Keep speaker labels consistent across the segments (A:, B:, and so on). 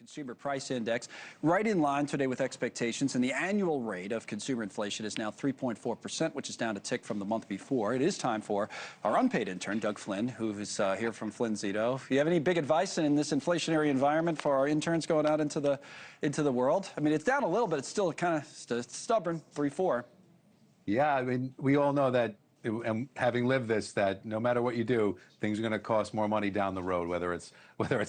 A: Consumer Price Index, right in line today with expectations, and the annual rate of consumer inflation is now 3.4%, which is down a tick from the month before. It is time for our unpaid intern, Doug Flynn, who is here from Flynn Zito. Do you have any big advice in this inflationary environment for our interns going out into the world? I mean, it's down a little, but it's still kind of stubborn, 3-4.
B: Yeah, I mean, we all know that, and having lived this, that no matter what you do, things are going to cost more money down the road, whether it's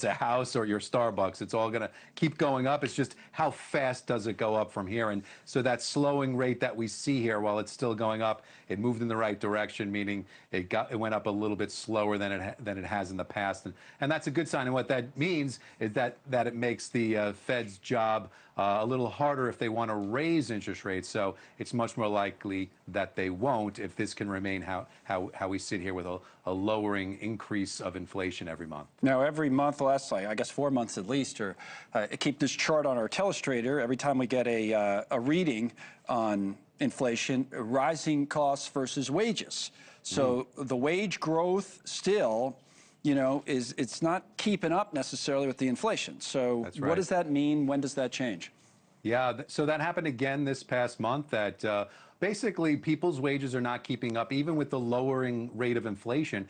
B: a house or your Starbucks. It's all going to keep going up. It's just how fast does it go up from here? And so that slowing rate that we see here, while it's still going up, it moved in the right direction, meaning it went up a little bit slower than it has in the past, and that's a good sign. And what that means is that it makes the Fed's job a little harder if they want to raise interest rates. So it's much more likely that they won't if this can remain how we sit here with a lowering increase of inflation every month.
A: Now, every month, the last, I guess, 4 months at least, or keep this chart on our telestrator. Every time we get a reading on inflation, rising costs versus wages. So the wage growth still, you know, it's not keeping up necessarily with the inflation. So
B: That's right.
A: What does that mean? When does that change?
B: Yeah, so that happened again this past month, that basically people's wages are not keeping up, even with the lowering rate of inflation.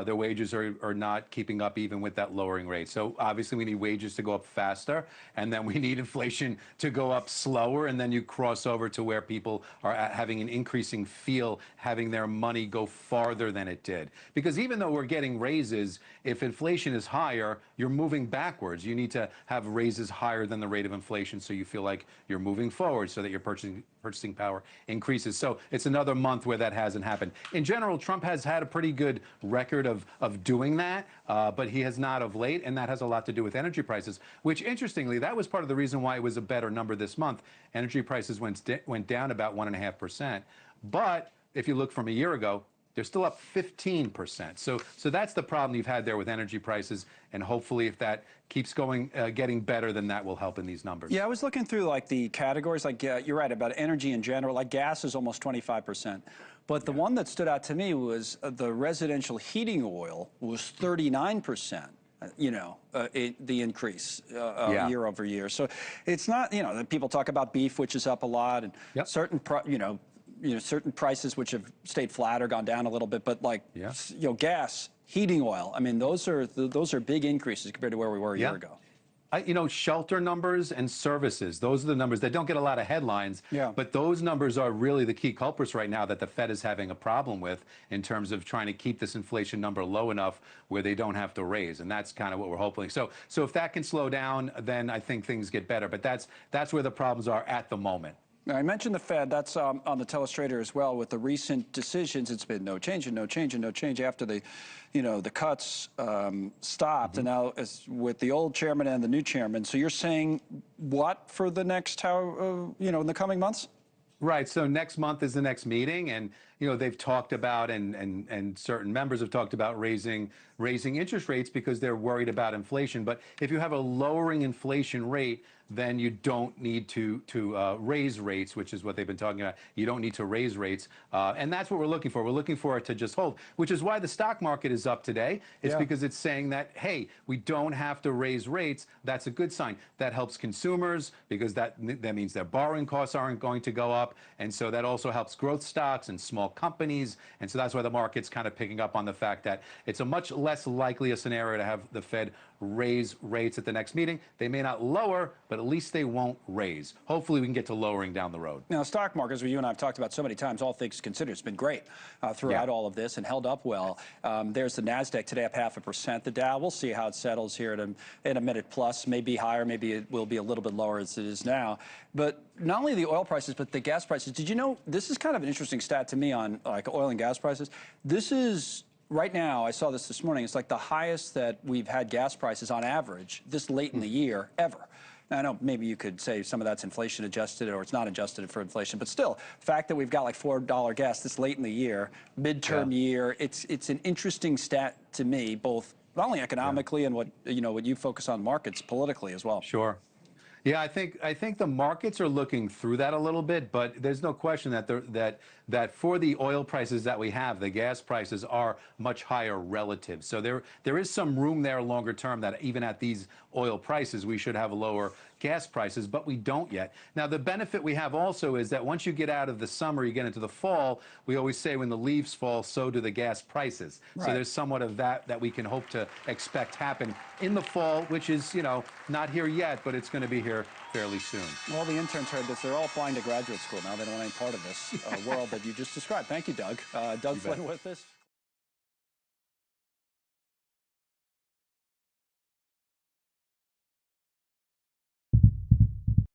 B: Their wages are not keeping up even with that lowering rate. So obviously we need wages to go up faster, and then we need inflation to go up slower, and then you cross over to where people are having an increasing feel, having their money go farther than it did. Because even though we're getting raises, if inflation is higher, you're moving backwards. You need to have raises higher than the rate of inflation so you feel like you're moving forward, so that your purchasing power increases. So it's another month where that hasn't happened. In general, Trump has had a pretty good record of doing that, but he has not of late, and that has a lot to do with energy prices, which, interestingly, that was part of the reason why it was a better number this month. Energy prices went down about 1.5%. But if you look from a year ago, they're still up 15%. So that's the problem you've had there with energy prices, and hopefully if that keeps going, getting better, then that will help in these numbers.
A: Yeah, I was looking through like the categories, like you're right about energy in general, like gas is almost 25%. But the one that stood out to me was the residential heating oil was 39%. You know, the increase year over year. So it's not, you know, people talk about beef, which is up a lot, and certain, certain prices which have stayed flat or gone down a little bit, but like, gas, heating oil, I mean, those are big increases compared to where we were a year ago.
B: You know, shelter numbers and services, those are the numbers that don't get a lot of headlines, but those numbers are really the key culprits right now that the Fed is having a problem with in terms of trying to keep this inflation number low enough where they don't have to raise, and that's kind of what we're hoping. So if that can slow down, then I think things get better, but that's where the problems are at the moment.
A: Now, I mentioned the Fed. That's on the telestrator as well. With the recent decisions, it's been no change and no change and no change after the cuts stopped, and now with the old chairman and the new chairman. So you're saying what for the next in the coming months?
B: Right. So next month is the next meeting, and they've talked about, and certain members have talked about raising interest rates because they're worried about inflation. But if you have a lowering inflation rate, then you don't need to raise rates, which is what they've been talking about. You don't need to raise rates, and that's what we're looking for. We're looking for it to just hold, which is why the stock market is up today. It's because it's saying that, hey, we don't have to raise rates. That's a good sign. That helps consumers because that means their borrowing costs aren't going to go up, and so that also helps growth stocks and small companies. And so that's why the market's kind of picking up on the fact that it's a much less likely a scenario to have the Fed raise rates at the next meeting. They may not lower, but at least they won't raise. Hopefully we can get to lowering down the road.
A: Now, stock markets, you and I have talked about so many times, all things considered, it's been great throughout all of this and held up well. There's the NASDAQ today up 0.5%. The Dow, we'll see how it settles here in a minute plus, maybe higher, maybe it will be a little bit lower as it is now. But not only the oil prices, but the gas prices. Did you know, this is kind of an interesting stat to me on like oil and gas prices. This is, right now, I saw this morning, it's like the highest that we've had gas prices on average this late in the year ever. Now, I know maybe you could say some of that's inflation adjusted or it's not adjusted for inflation, but still, the fact that we've got like $4 gas this late in the year, midterm year, it's an interesting stat to me, both not only economically and what you focus on markets politically as well.
B: Sure. Yeah, I think the markets are looking through that a little bit, but there's no question that that for the oil prices that we have, the gas prices are much higher relative. So there is some room there longer term that even at these oil prices, we should have lower gas prices, but we don't yet. Now, the benefit we have also is that once you get out of the summer, you get into the fall, we always say when the leaves fall, so do the gas prices.
A: Right.
B: So there's somewhat of that we can hope to expect happen in the fall, which is, you know, not here yet, but it's going to be here fairly soon.
A: Well, the interns heard this. They're all applying to graduate school now. They don't want any part of this world that you just described. Thank you, Doug. Doug Flynn with us.